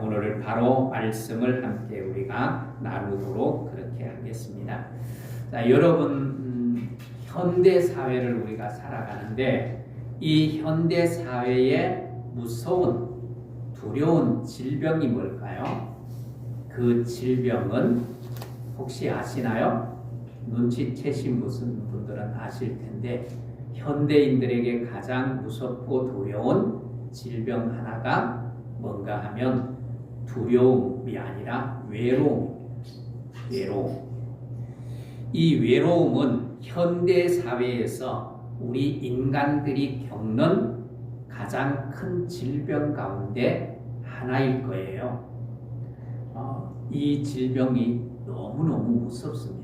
오늘 바로 말씀을 함께 우리가 나누도록 그렇게 하겠습니다. 자, 여러분, 현대 사회를 우리가 살아가는데 이 현대 사회의 무서운 두려운 질병이 뭘까요? 그 질병은 혹시 아시나요? 눈치채신 무슨 분들은 아실 텐데 현대인들에게 가장 무섭고 두려운 질병 하나가 뭔가 하면 두려움이 아니라 외로움. 이 외로움은 현대 사회에서 우리 인간들이 겪는 가장 큰 질병 가운데 하나일 거예요. 이 질병이 너무너무 무섭습니다.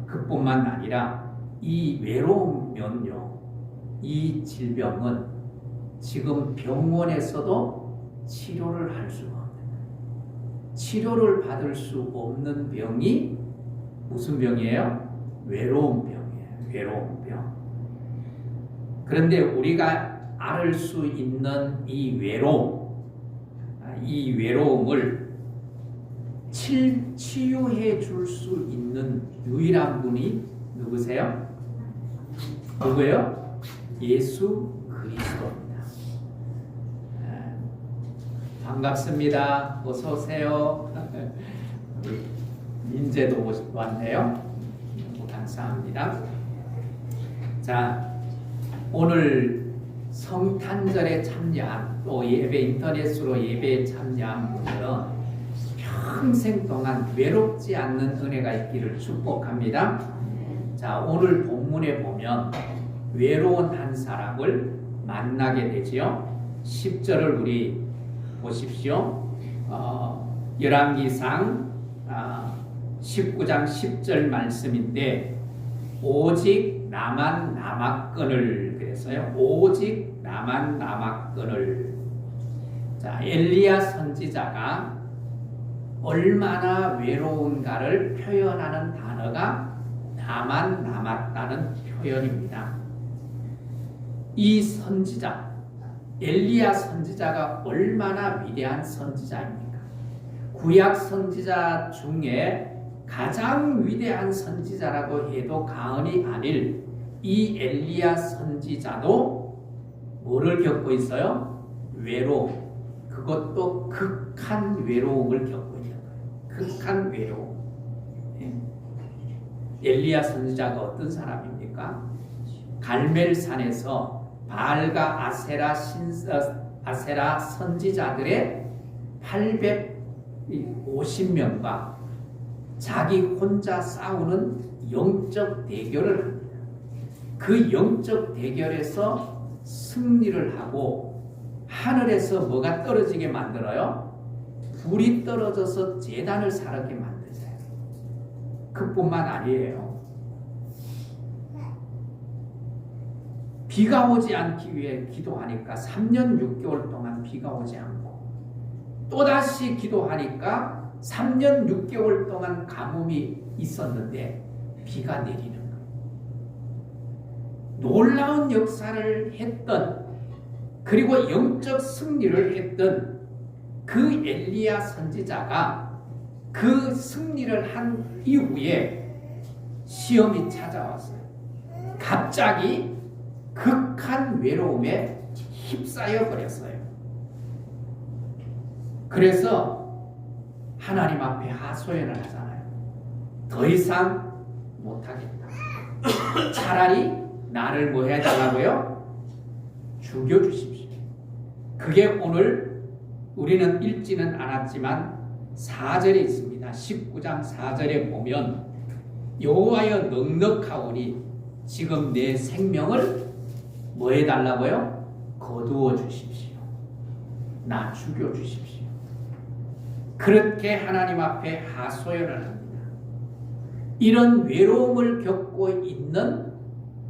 그뿐만 아니라 이 외로움은요, 이 질병은 지금 병원에서도 치료를 할 수가 없는, 치료를 받을 수 없는 병이 무슨 병이에요? 외로운 병이에요. 외로운 병. 그런데 우리가 앓을 수 있는 이 외로움을 치유해 줄 수 있는 유일한 분이 누구세요? 누구예요? 예수 그리스도입니다. 반갑습니다. 어서 오세요. 민재도 왔네요. 너무 감사합니다. 자, 오늘 성탄절에 참여한 또 예배 인터넷으로 예배에 참여한 분들은 평생 동안 외롭지 않는 은혜가 있기를 축복합니다. 자, 오늘 본문에 보면 외로운 한 사람을 만나게 되지요. 10절을 우리 보십시오. 열왕기상 19장 10절 말씀인데 오직 나만 남았거늘 그랬어요. 오직 나만 남았거늘. 자, 엘리야 선지자가 얼마나 외로운가를 표현하는 단어가 나만 남았다는 표현입니다. 이 선지자, 엘리야 선지자가 얼마나 위대한 선지자입니까? 구약 선지자 중에 가장 위대한 선지자라고 해도 과언이 아닐 이 엘리야 선지자도 뭐를 겪고 있어요? 외로움. 그것도 극한 외로움을 겪고 있는 거예요. 극한 외로움. 엘리야 선지자가 어떤 사람입니까? 갈멜산에서 바알과 아세라 선지자들의 850명과 자기 혼자 싸우는 영적 대결을 합니다. 그 영적 대결에서 승리를 하고 하늘에서 뭐가 떨어지게 만들어요? 불이 떨어져서 제단을 살게 만드세요. 그뿐만 아니에요. 비가 오지 않기 위해 기도하니까 3년 6개월 동안 비가 오지 않고 또다시 기도하니까 3년 6개월 동안 가뭄이 있었는데 비가 내리는 거예요. 놀라운 역사를 했던 그리고 영적 승리를 했던 그 엘리야 선지자가 그 승리를 한 이후에 시험이 찾아왔어요. 갑자기 극한 외로움에 휩싸여 버렸어요. 그래서 하나님 앞에 하소연을 하잖아요. 더 이상 못하겠다. 차라리 나를 뭐 해달라고요? 죽여주십시오. 그게 오늘 우리는 읽지는 않았지만 4절에 있습니다. 19장 4절에 보면 여호와여 넉넉하오니 지금 내 생명을 뭐 해달라고요? 거두어 주십시오. 나 죽여주십시오. 그렇게 하나님 앞에 하소연을 합니다. 이런 외로움을 겪고 있는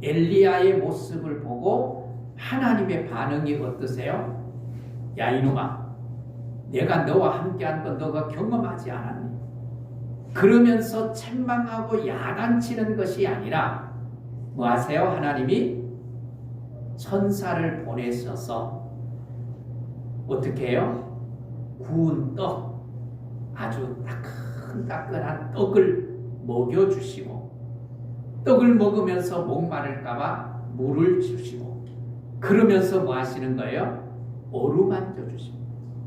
엘리야의 모습을 보고 하나님의 반응이 어떠세요? 야 이놈아, 내가 너와 함께한 건 너가 경험하지 않았니? 그러면서 책망하고 야단치는 것이 아니라 뭐 하세요? 하나님이 천사를 보내셔서 어떻게 해요? 구운 떡, 아주 따끈따끈한 떡을 먹여주시고, 떡을 먹으면서 목마를까봐 물을 주시고, 그러면서 뭐 하시는 거예요? 어루만져 주십니다.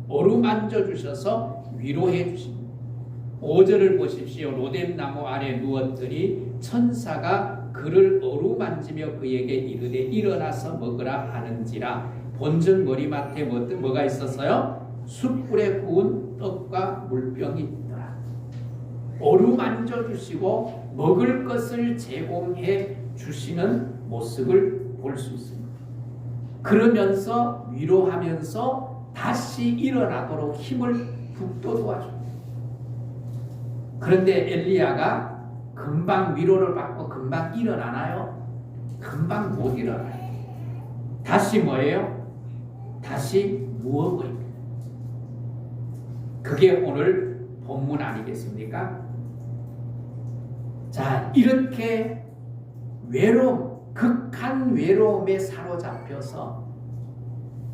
어루만져 주셔서 위로해 주십니다. 5절을 보십시오. 로뎀나무 아래 누웠더니 천사가 그를 어루만지며 그에게 이르되 일어나서 먹으라 하는지라. 본전 머리맡에 뭐가 있었어요? 숯불에 구운 떡과 물병이 있더라. 어루만져 주시고 먹을 것을 제공해 주시는 모습을 볼 수 있습니다. 그러면서 위로하면서 다시 일어나도록 힘을 북돋워줍니다. 그런데 엘리야가 금방 위로를 받고 금방 일어나나요? 금방 못 일어나요. 다시 뭐예요? 다시 누워버립니다. 그게 오늘 본문 아니겠습니까? 자, 이렇게 극한 외로움에 사로잡혀서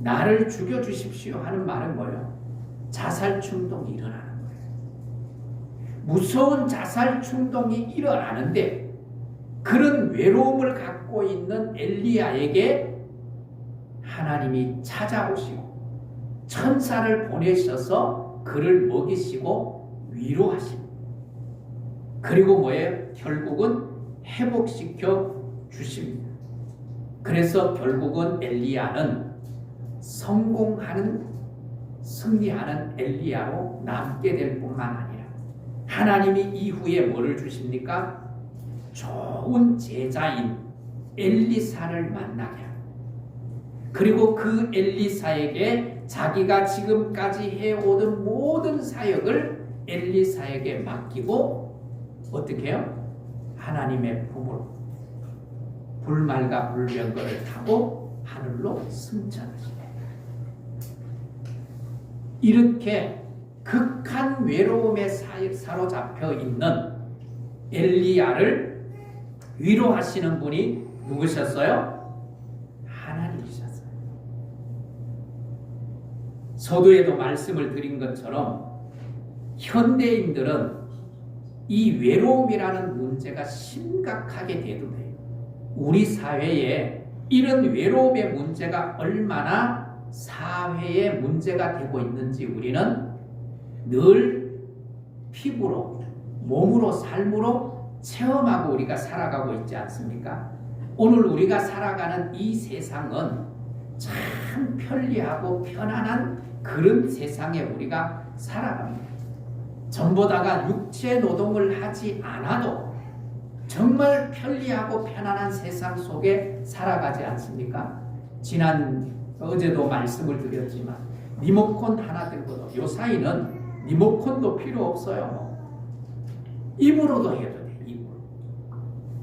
나를 죽여주십시오 하는 말은 뭐예요? 자살 충동이 일어나는 거예요. 무서운 자살 충동이 일어나는데 그런 외로움을 갖고 있는 엘리야에게 하나님이 찾아오시고 천사를 보내셔서 그를 먹이시고 위로하십니다. 그리고 뭐예요? 결국은 회복시켜 주십니다. 그래서 결국은 엘리야는 승리하는 엘리야로 남게 될 뿐만 아니라 하나님이 이후에 뭐를 주십니까? 좋은 제자인 엘리사를 만나게 합니다. 그리고 그 엘리사에게 자기가 지금까지 해오던 모든 사역을 엘리사에게 맡기고 어떻게 해요? 하나님의 품으로 불말과 불병거를 타고 하늘로 승천하십니다. 이렇게 극한 외로움에 사로잡혀 있는 엘리야를 위로하시는 분이 누구셨어요? 하나님이셨어요. 서두에도 말씀을 드린 것처럼 현대인들은 이 외로움이라는 문제가 심각하게 대두돼요. 우리 사회에 이런 외로움의 문제가 얼마나 사회에 문제가 되고 있는지 우리는 늘 피부로, 몸으로, 삶으로 체험하고 우리가 살아가고 있지 않습니까? 오늘 우리가 살아가는 이 세상은 참 편리하고 편안한 그런 세상에 우리가 살아갑니다. 전보다가 육체 노동을 하지 않아도 정말 편리하고 편안한 세상 속에 살아가지 않습니까? 어제도 말씀을 드렸지만 리모컨 하나 들고도 요 사이는 리모컨도 필요 없어요. 입으로도 해도 돼. 입으로.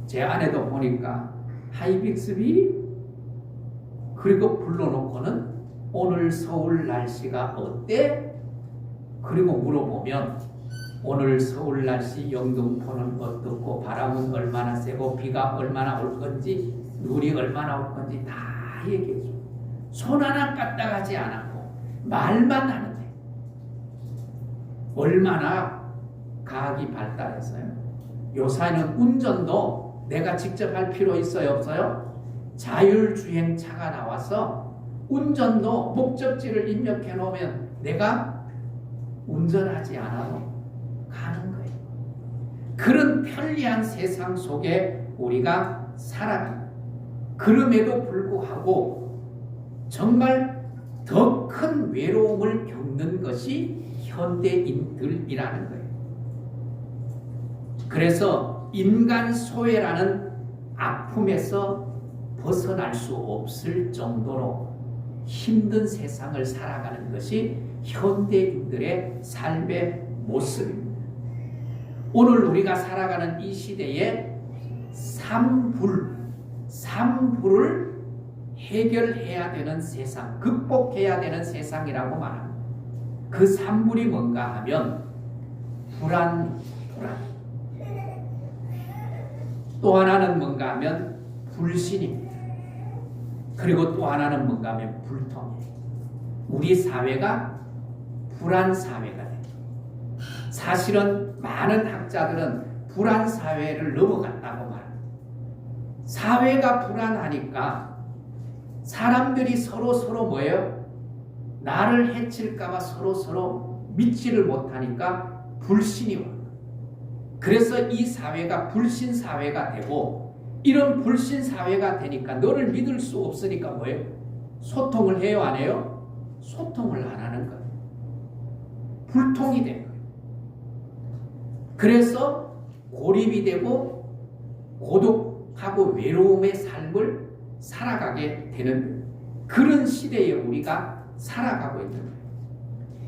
제 아내도 보니까 하이빅스비 그리고 불러놓고는 오늘 서울 날씨가 어때? 그리고 물어보면 오늘 서울 날씨 영등포는 어떻고 바람은 얼마나 세고 비가 얼마나 올 건지 눈이 얼마나 올 건지 다 얘기해 줘. 손 하나 까딱하지 않았고 말만 하는데 얼마나 과학이 발달했어요. 요사이는 운전도 내가 직접 할 필요 있어요? 없어요? 자율주행차가 나와서 운전도 목적지를 입력해 놓으면 내가 운전하지 않아도 가는 거예요. 그런 편리한 세상 속에 우리가 살아갑니다. 그럼에도 불구하고 정말 더 큰 외로움을 겪는 것이 현대인들이라는 거예요. 그래서 인간 소외라는 아픔에서 벗어날 수 없을 정도로 힘든 세상을 살아가는 것이 현대인들의 삶의 모습입니다. 오늘 우리가 살아가는 이 시대에 삼불을 해결해야 되는 세상, 극복해야 되는 세상이라고 말합니다. 그 삼불이 뭔가 하면 불안. 또 하나는 뭔가 하면 불신입니다. 그리고 또 하나는 뭔가 하면 불통이에요. 우리 사회가 불안 사회가 돼요. 사실은 많은 학자들은 불안 사회를 넘어갔다고 말합니다. 사회가 불안하니까 사람들이 서로 뭐예요? 나를 해칠까봐 서로 믿지를 못하니까 불신이 와요. 그래서 이 사회가 불신 사회가 되고, 이런 불신 사회가 되니까 너를 믿을 수 없으니까 뭐예요? 소통을 해요, 안 해요? 소통을 안 하는 거예요. 불통이 된 거예요. 그래서 고립이 되고 고독하고 외로움의 삶을 살아가게 되는 그런 시대에 우리가 살아가고 있는 거예요.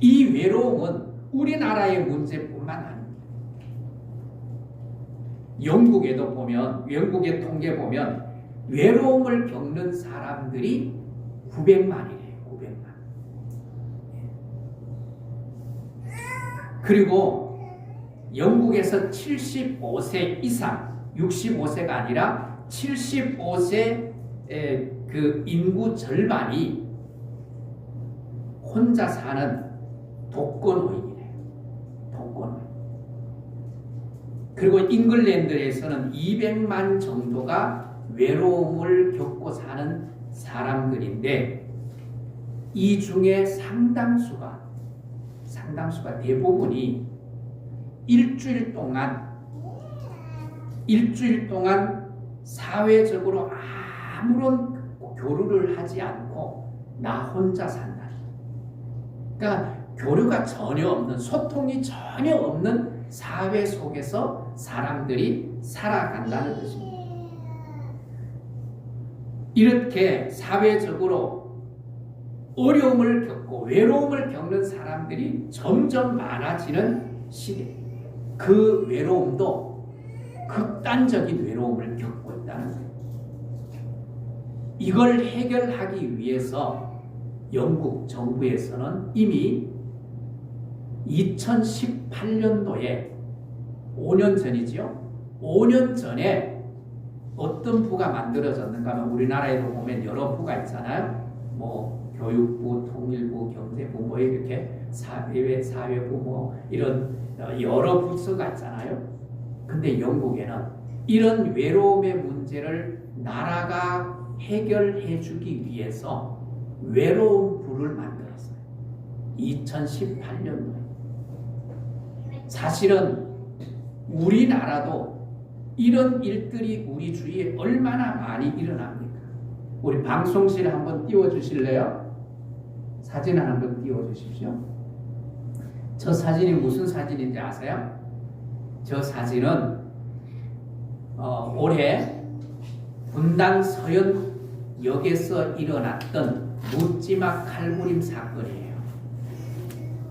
이 외로움은 우리나라의 문제뿐만 아닙니다. 영국에도 보면, 영국의 통계 보면 외로움을 겪는 사람들이 900만이래요. 900만. 그리고 영국에서 75세 이상, 65세가 아니라 75세 그 인구 절반이 혼자 사는 독거노인이래요. 독거노인. 그리고 잉글랜드에서는 200만 정도가 외로움을 겪고 사는 사람들인데, 이 중에 상당수가 대부분이 일주일 동안 사회적으로 아무런 교류를 하지 않고 나 혼자 산다. 그러니까 교류가 전혀 없는, 소통이 전혀 없는 사회 속에서 사람들이 살아간다는 것입니다. 이렇게 사회적으로 어려움을 겪고 외로움을 겪는 사람들이 점점 많아지는 시대. 그 외로움도 극단적인 외로움을 겪고 있다는 거예요. 이걸 해결하기 위해서 영국 정부에서는 이미 2018년도에 5년 전이죠. 5년 전에 어떤 부가 만들어졌는가 하면, 우리나라에도 보면 여러 부가 있잖아요. 뭐 교육부, 통일부, 경제부, 뭐 이렇게 사회부 뭐 이런 여러 부서가 있잖아요. 근데 영국에는 이런 외로움의 문제를 나라가 해결해 주기 위해서 외로움 부를 만들었어요. 2018년도에. 사실은 우리나라도 이런 일들이 우리 주위에 얼마나 많이 일어납니까? 우리 방송실 한번 띄워주실래요? 사진을 한번 띄워주십시오. 저 사진이 무슨 사진인지 아세요? 저 사진은 올해 분당 서현역에서 일어났던 묻지마 칼부림 사건이에요.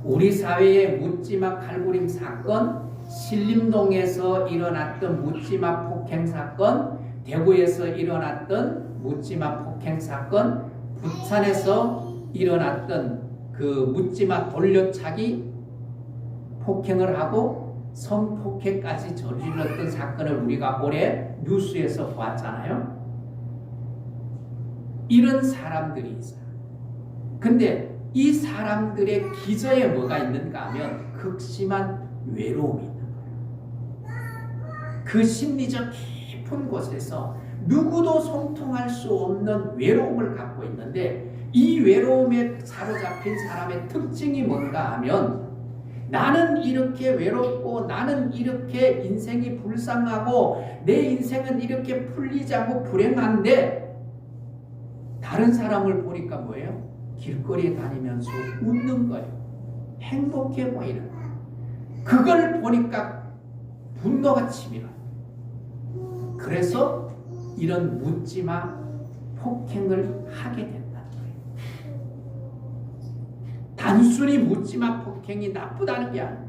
우리 사회의 묻지마 칼부림 사건, 신림동에서 일어났던 묻지마 폭행 사건, 대구에서 일어났던 묻지마 폭행 사건, 부산에서 일어났던 그 묻지마 돌려차기 폭행을 하고 성폭행까지 저질렀던 사건을 우리가 올해 뉴스에서 보았잖아요. 이런 사람들이 있어요. 근데 이 사람들의 기저에 뭐가 있는가 하면 극심한 외로움이 있는 거예요. 그 심리적 깊은 곳에서 누구도 소통할 수 없는 외로움을 갖고 있는데, 이 외로움에 사로잡힌 사람의 특징이 뭔가 하면, 나는 이렇게 외롭고 나는 이렇게 인생이 불쌍하고 내 인생은 이렇게 풀리지 않고 불행한데, 다른 사람을 보니까 뭐예요? 길거리에 다니면서 웃는 거예요. 행복해 보이는 거예요. 그걸 보니까 분노가 치밀어요. 그래서 이런 묻지마 폭행을 하게 된다는 거예요. 단순히 묻지마 폭행이 나쁘다는 게 아니에요.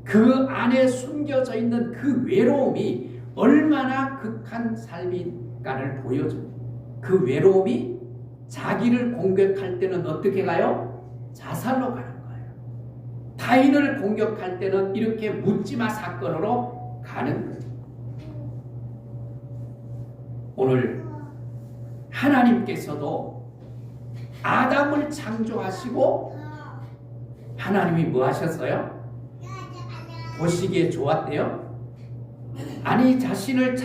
그 안에 숨겨져 있는 그 외로움이 얼마나 극한 삶인가를 보여줍니다. 그 외로움이 자기를 공격할 때는 어떻게 가요? 자살로 가는 거예요. 타인을 공격할 때는 이렇게 묻지마 사건으로 가는 거예요. 오늘 하나님께서도 아담을 창조하시고 하나님이 뭐 하셨어요? 보시기에 좋았대요? 아니, 자신이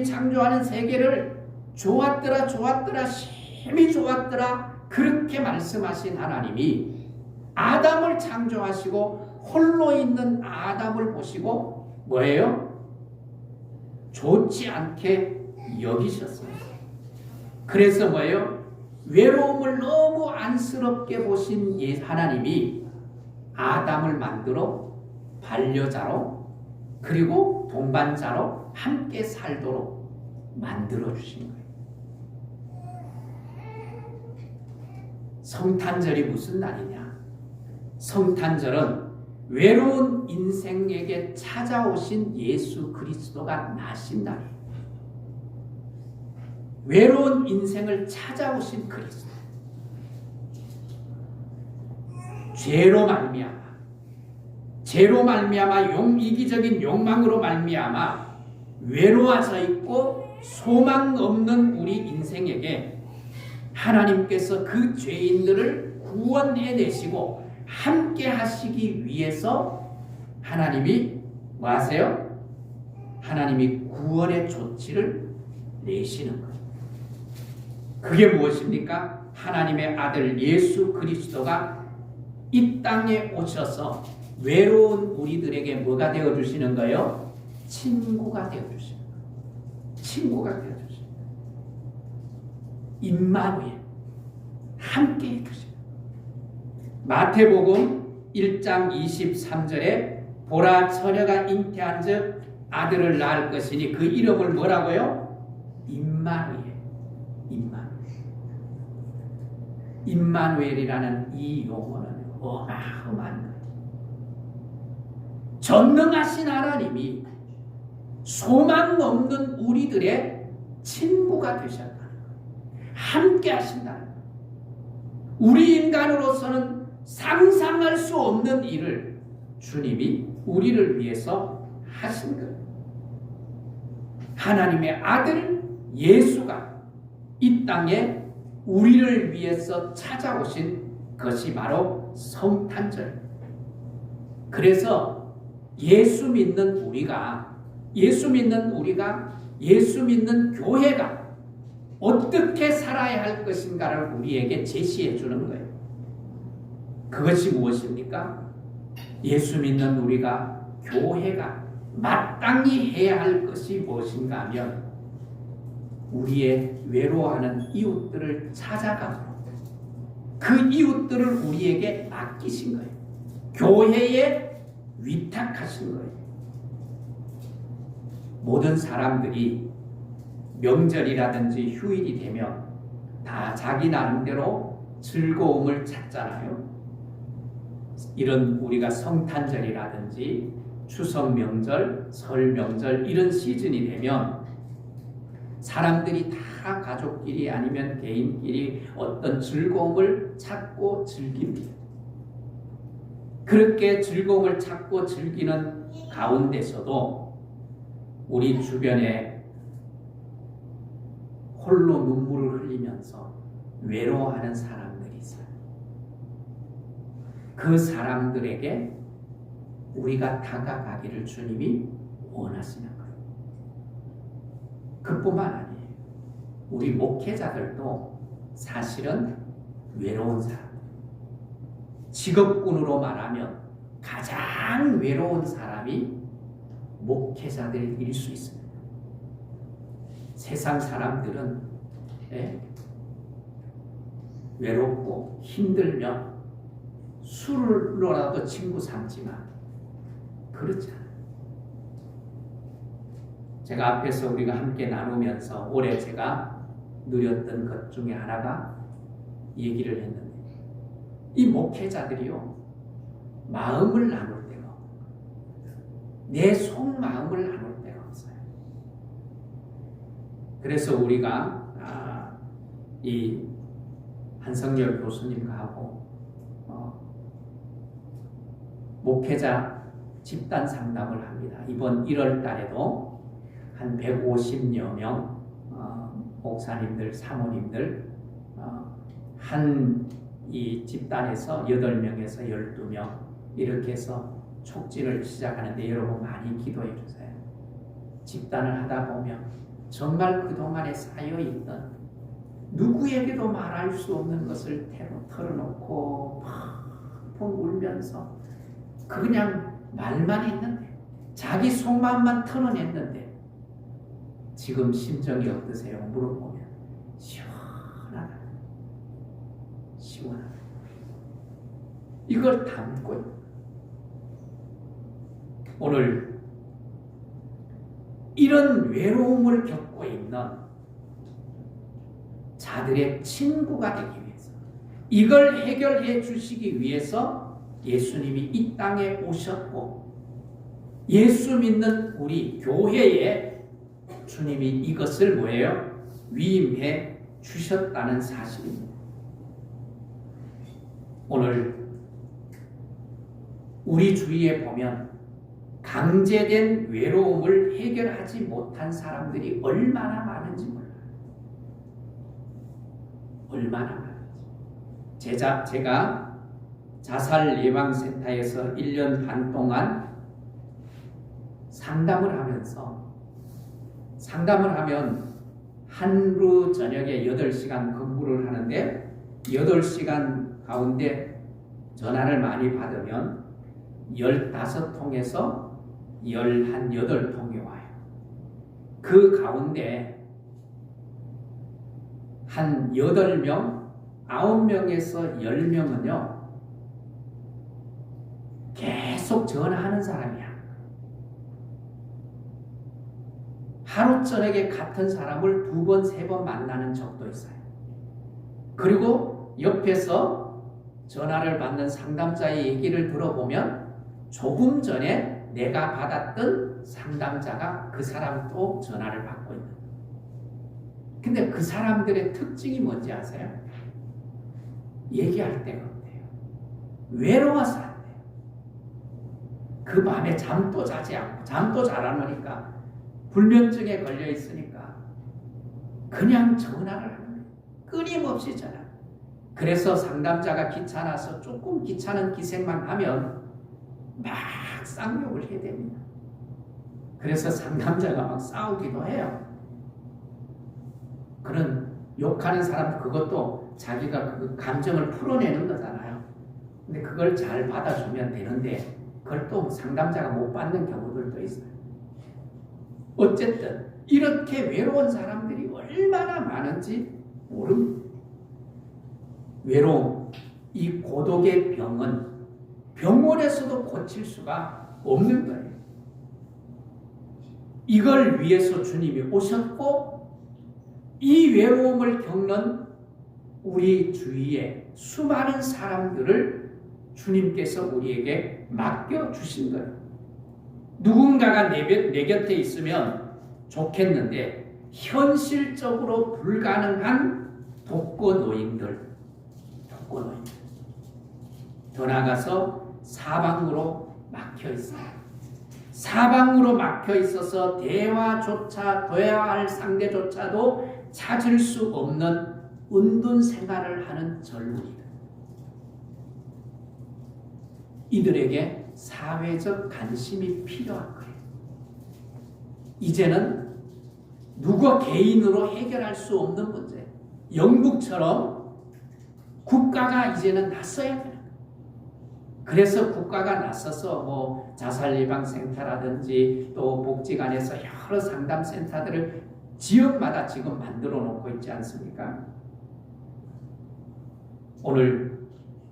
창조하는 세계를 좋았더라, 심히 좋았더라, 그렇게 말씀하신 하나님이 아담을 창조하시고 홀로 있는 아담을 보시고 뭐예요? 좋지 않게 여기셨어요. 그래서 뭐예요? 외로움을 너무 안쓰럽게 보신 하나님이 아담을 만들어 반려자로 그리고 동반자로 함께 살도록 만들어 주신 거예요. 성탄절이 무슨 날이냐? 성탄절은 외로운 인생에게 찾아오신 예수 그리스도가 나신 날이에요. 외로운 인생을 찾아오신 그리스도. 죄로 말미암아 이기적인 욕망으로 말미암아 외로워져 있고 소망 없는 우리 인생에게 하나님께서 그 죄인들을 구원해내시고 함께 하시기 위해서 하나님이 뭐 하세요? 하나님이 구원의 조치를 내시는 거예요. 그게 무엇입니까? 하나님의 아들 예수 그리스도가 이 땅에 오셔서 외로운 우리들에게 뭐가 되어주시는 거예요? 친구가 되어주시는 거예요. 친구가 되어주시는 거예요. 임마누엘 함께 해주시는 거예요. 마태복음 1장 23절에 보라 처녀가 잉태한 즉 아들을 낳을 것이니 그 이름을 뭐라고요? 임마누엘이라는 이 용어는 어마어마한 거예요. 전능하신 하나님이 소망 없는 우리들의 친구가 되셨다는 거예요. 함께 하신다는 거예요. 우리 인간으로서는 상상할 수 없는 일을 주님이 우리를 위해서 하신 거예요. 하나님의 아들 예수가 이 땅에 우리를 위해서 찾아오신 것이 바로 성탄절. 그래서 예수 믿는 우리가 예수 믿는 교회가 어떻게 살아야 할 것인가를 우리에게 제시해 주는 거예요. 그것이 무엇입니까? 예수 믿는 우리가 교회가 마땅히 해야 할 것이 무엇인가 하면 우리의 외로워하는 이웃들을 찾아가고 그 이웃들을 우리에게 맡기신 거예요. 교회에 위탁하신 거예요. 모든 사람들이 명절이라든지 휴일이 되면 다 자기 나름대로 즐거움을 찾잖아요. 이런 우리가 성탄절이라든지 추석 명절, 설 명절 이런 시즌이 되면 사람들이 다 가족끼리 아니면 개인끼리 어떤 즐거움을 찾고 즐깁니다. 그렇게 즐거움을 찾고 즐기는 가운데서도 우리 주변에 홀로 눈물을 흘리면서 외로워하는 사람들이 있어요. 그 사람들에게 우리가 다가가기를 주님이 원하시는 거예요. 그뿐만 아니에요. 우리 목회자들도 사실은 외로운 사람. 직업군으로 말하면 가장 외로운 사람이 목회자들일 수 있습니다. 세상 사람들은 외롭고 힘들면 술로라도 친구 삼지만 그렇지 않아요. 제가 앞에서 우리가 함께 나누면서 올해 제가 누렸던 것 중에 하나가 얘기를 했는데 이 목회자들이요 마음을 나눌 때가 내 속마음을 나눌 때가 없어요. 그래서 우리가 이 한성열 교수님하고 목회자 집단 상담을 합니다. 이번 1월 달에도 한 150여 명 목사님들, 사모님들 한 이 집단에서 8명에서 12명 이렇게 해서 촉진을 시작하는데 여러분 많이 기도해 주세요. 집단을 하다 보면 정말 그동안에 쌓여있던 누구에게도 말할 수 없는 것을 털어놓고 펑펑 울면서 그냥 말만 했는데 자기 속마음만 털어냈는데 지금 심정이 어떠세요? 물어보면 시원하다. 시원하다. 이걸 담고 있는 오늘 이런 외로움을 겪고 있는 자들의 친구가 되기 위해서 이걸 해결해 주시기 위해서 예수님이 이 땅에 오셨고 예수 믿는 우리 교회에 주님이 이것을 뭐예요? 위임해 주셨다는 사실입니다. 오늘 우리 주위에 보면 강제된 외로움을 해결하지 못한 사람들이 얼마나 많은지 몰라요. 얼마나 많은지. 제가 자살 예방센터에서 1년 반 동안 상담을 하면 하루 저녁에 8시간 근무를 하는데 8시간 가운데 전화를 많이 받으면 15통에서 18통이 와요. 그 가운데 한 8명, 9명에서 10명은요 계속 전화하는 사람이야. 하루 저녁에 같은 사람을 2번, 3번 만나는 적도 있어요. 그리고 옆에서 전화를 받는 상담자의 얘기를 들어보면 조금 전에 내가 받았던 상담자가 그 사람도 전화를 받고 있는. 근데 그 사람들의 특징이 뭔지 아세요? 얘기할 데가 없대요. 외로워서 안 돼요. 그 밤에 잠도 자지 않고 잠도 잘 안 오니까 불면증에 걸려 있으니까 그냥 전화를 하는 거예요. 끊임없이 전화. 그래서 상담자가 귀찮아서 조금 귀찮은 기색만 하면 막 쌍욕을 해야 됩니다. 그래서 상담자가 막 싸우기도 해요. 그런 욕하는 사람 그것도 자기가 그 감정을 풀어내는 거잖아요. 근데 그걸 잘 받아주면 되는데 그걸 또 상담자가 못 받는 경우들도 있어요. 어쨌든 이렇게 외로운 사람들이 얼마나 많은지 모릅니다. 외로움, 이 고독의 병은 병원에서도 고칠 수가 없는 거예요. 이걸 위해서 주님이 오셨고 이 외로움을 겪는 우리 주위에 수많은 사람들을 주님께서 우리에게 맡겨주신 거예요. 누군가가 내 곁에 있으면 좋겠는데 현실적으로 불가능한 독거노인들. 더 나아가서 사방으로 막혀 있어요. 사방으로 막혀 있어서 대화할 상대조차도 찾을 수 없는 은둔 생활을 하는 젊은이들. 이들에게 사회적 관심이 필요한 거예요. 이제는 누구 개인으로 해결할 수 없는 문제. 영국처럼 국가가 이제는 나서야 되는 거예요. 그래서 국가가 나서서 자살 예방센터라든지 또 복지관에서 여러 상담센터들을 지역마다 지금 만들어 놓고 있지 않습니까? 오늘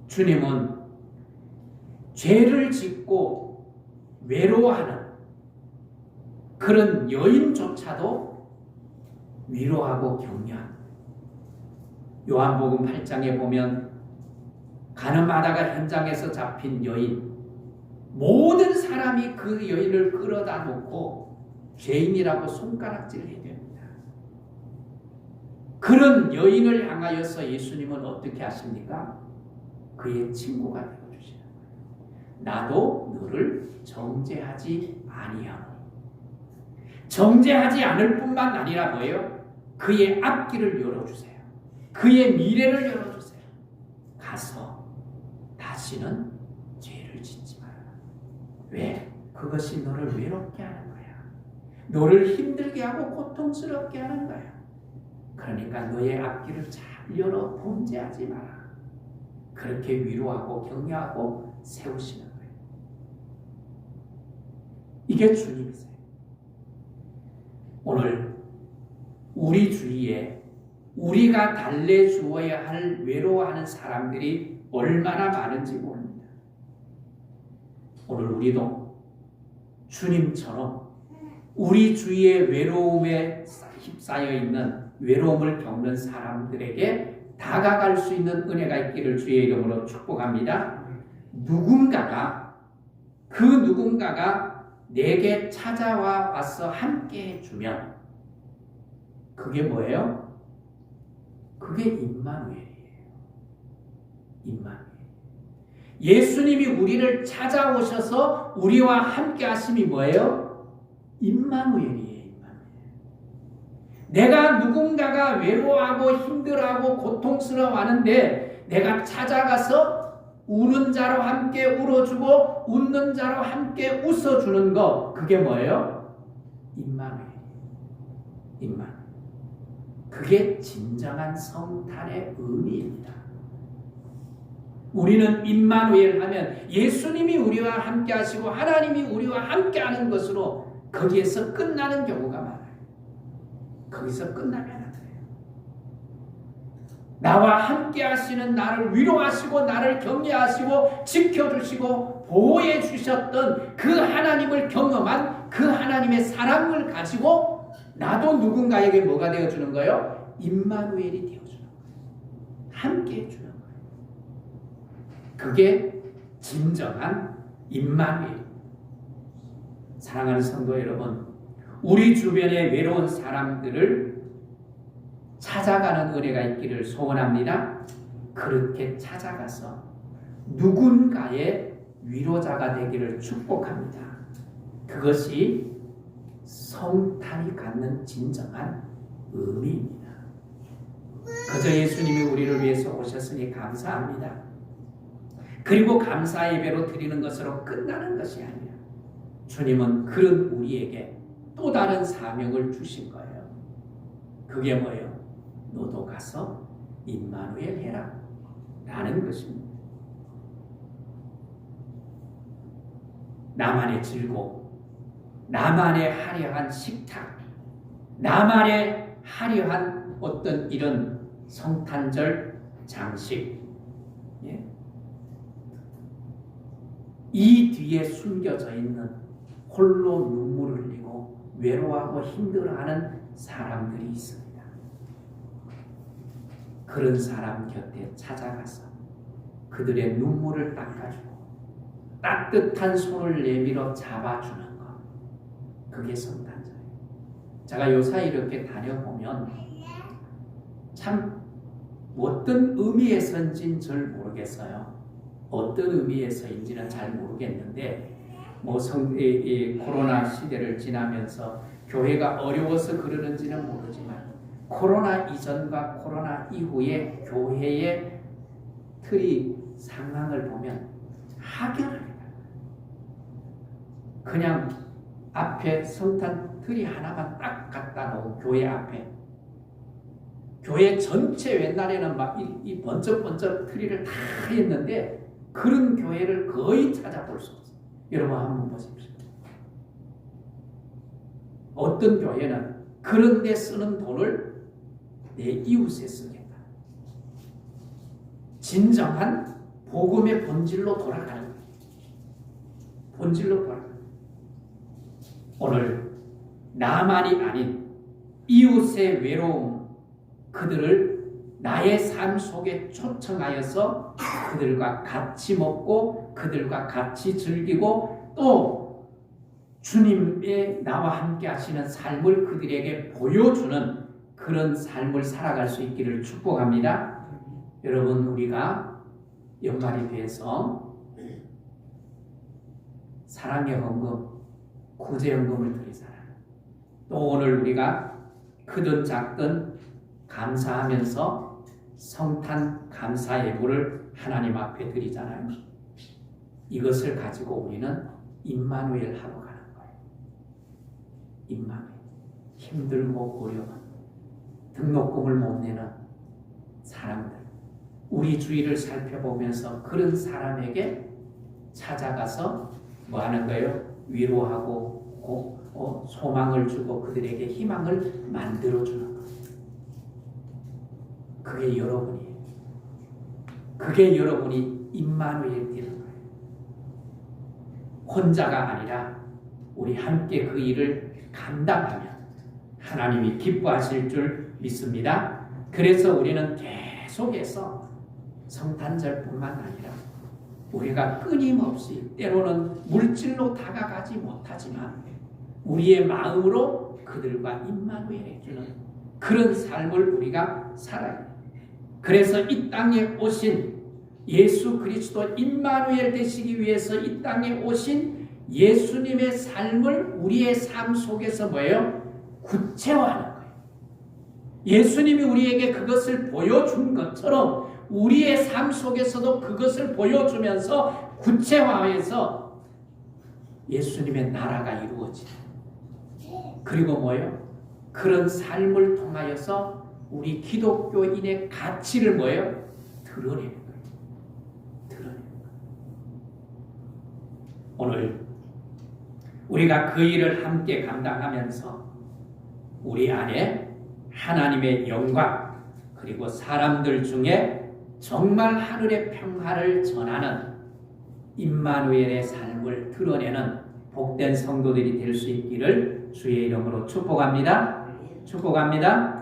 주님은 죄를 짓고 외로워하는 그런 여인조차도 위로하고 격려합니다. 요한복음 8장에 보면 가늠하다가 현장에서 잡힌 여인, 모든 사람이 그 여인을 끌어다 놓고 죄인이라고 손가락질을 해야 됩니다. 그런 여인을 향하여서 예수님은 어떻게 하십니까? 그의 친구가 되어주시는 거예요. 나도 너를 정죄하지 아니하노니. 정죄하지 않을 뿐만 아니라 뭐예요? 그의 앞길을 열어주세요. 그의 미래를 열어주세요. 가서 다시는 죄를 짓지 마라. 왜? 그것이 너를 외롭게 하는 거야. 너를 힘들게 하고 고통스럽게 하는 거야. 그러니까 너의 앞길을 잘 열어 범죄하지 마라. 그렇게 위로하고 격려하고 세우시는 거예요. 이게 주님이세요. 오늘 우리 주위에 우리가 달래주어야 할 외로워하는 사람들이 얼마나 많은지 모릅니다. 오늘 우리도 주님처럼 우리 주위에 외로움에 휩싸여 있는 외로움을 겪는 사람들에게 다가갈 수 있는 은혜가 있기를 주의 이름으로 축복합니다. 그 누군가가 내게 찾아와 와서 함께 해주면 그게 뭐예요? 그게 임마누엘이에요. 임마누엘. 예수님이 우리를 찾아오셔서 우리와 함께 하심이 뭐예요? 임마누엘이에요. 내가 누군가가 외로워하고 힘들어하고 고통스러워하는데 내가 찾아가서 우는 자로 함께 울어주고 웃는 자로 함께 웃어주는 거, 그게 뭐예요? 임마누엘. 임마누엘. 그게 진정한 성탄의 의미입니다. 우리는 임마누엘 하면 예수님이 우리와 함께 하시고 하나님이 우리와 함께 하는 것으로 거기에서 끝나는 경우가 많아요. 거기서 끝나면 안 돼요. 나와 함께 하시는 나를 위로하시고 나를 격려하시고 지켜주시고 보호해 주셨던 그 하나님을 경험한 그 하나님의 사랑을 가지고 나도 누군가에게 뭐가 되어주는 거예요? 임마누엘이 되어주는 거예요. 함께 해주는 거예요. 그게 진정한 임마누엘. 사랑하는 성도 여러분, 우리 주변에 외로운 사람들을 찾아가는 은혜가 있기를 소원합니다. 그렇게 찾아가서 누군가의 위로자가 되기를 축복합니다. 그것이 성탄이 갖는 진정한 의미입니다. 그저 예수님이 우리를 위해서 오셨으니 감사합니다. 그리고 감사 예배로 드리는 것으로 끝나는 것이 아니라 주님은 그런 우리에게 또 다른 사명을 주신 거예요. 그게 뭐예요? 너도 가서 임마누엘 해라 라는 것입니다. 나만의 즐거움, 나만의 화려한 식탁, 나만의 화려한 어떤 이런 성탄절 장식, 이 뒤에 숨겨져 있는 홀로 눈물을 흘리고 외로워하고 힘들어하는 사람들이 있습니다. 그런 사람 곁에 찾아가서 그들의 눈물을 닦아주고 따뜻한 손을 내밀어 잡아주는 것, 그게 성탄절이에요. 제가 요사이 이렇게 다녀보면 참 어떤 의미에서인지는 잘 모르겠어요. 어떤 의미에서인지는 잘 모르겠는데 코로나 시대를 지나면서 교회가 어려워서 그러는지는 모르지만 코로나 이전과 코로나 이후의 교회의 틀이 상황을 보면 확연합니다. 그냥 앞에 성탄 틀이 하나만 딱 갖다 놓은 교회 앞에, 교회 전체 옛날에는 막 이 번쩍번쩍 트리를 다 했는데 그런 교회를 거의 찾아볼 수 없어요. 여러분 한번 보십시오. 어떤 교회는 그런 데 쓰는 돈을 내 이웃에 쓰겠다. 진정한 복음의 본질로 돌아가는 거예요. 본질로 돌아가는 거예요. 오늘 나만이 아닌 이웃의 외로움, 그들을 나의 삶 속에 초청하여서 그들과 같이 먹고 그들과 같이 즐기고 또 주님의 나와 함께 하시는 삶을 그들에게 보여주는 그런 삶을 살아갈 수 있기를 축복합니다. 여러분, 우리가 연말이 돼서 사랑의 헌금, 구제헌금을 드리잖아요. 또 오늘 우리가 크든 작든 감사하면서 성탄 감사 예물을 하나님 앞에 드리잖아요. 이것을 가지고 우리는 임마누엘 하러 가는 거예요. 임마누엘. 힘들고 어려운 등록금을 못 내는 사람들, 우리 주위를 살펴보면서 그런 사람에게 찾아가서 뭐 하는 거예요? 위로하고 소망을 주고 그들에게 희망을 만들어주는 거예요. 그게 여러분이에요. 그게 여러분이 임마누엘 되는 거예요. 혼자가 아니라 우리 함께 그 일을 감당하면 하나님이 기뻐하실 줄 믿습니다. 그래서 우리는 계속해서 성탄절뿐만 아니라 우리가 끊임없이 때로는 물질로 다가가지 못하지만 우리의 마음으로 그들과 임마누엘에 주는 그런 삶을 우리가 살아야 해요. 그래서 이 땅에 오신 예수 그리스도 임마누엘 되시기 위해서 이 땅에 오신 예수님의 삶을 우리의 삶 속에서 뭐예요? 구체화하는 거예요. 예수님이 우리에게 그것을 보여준 것처럼 우리의 삶 속에서도 그것을 보여주면서 구체화해서 예수님의 나라가 이루어지는, 그리고 뭐예요? 그런 삶을 통하여서 우리 기독교인의 가치를 뭐예요? 드러내는 거예요. 드러내는 거예요. 오늘 우리가 그 일을 함께 감당하면서 우리 안에 하나님의 영광, 그리고 사람들 중에 정말 하늘의 평화를 전하는 임마누엘의 삶을 드러내는 복된 성도들이 될 수 있기를 주의 이름으로 축복합니다. 축복합니다.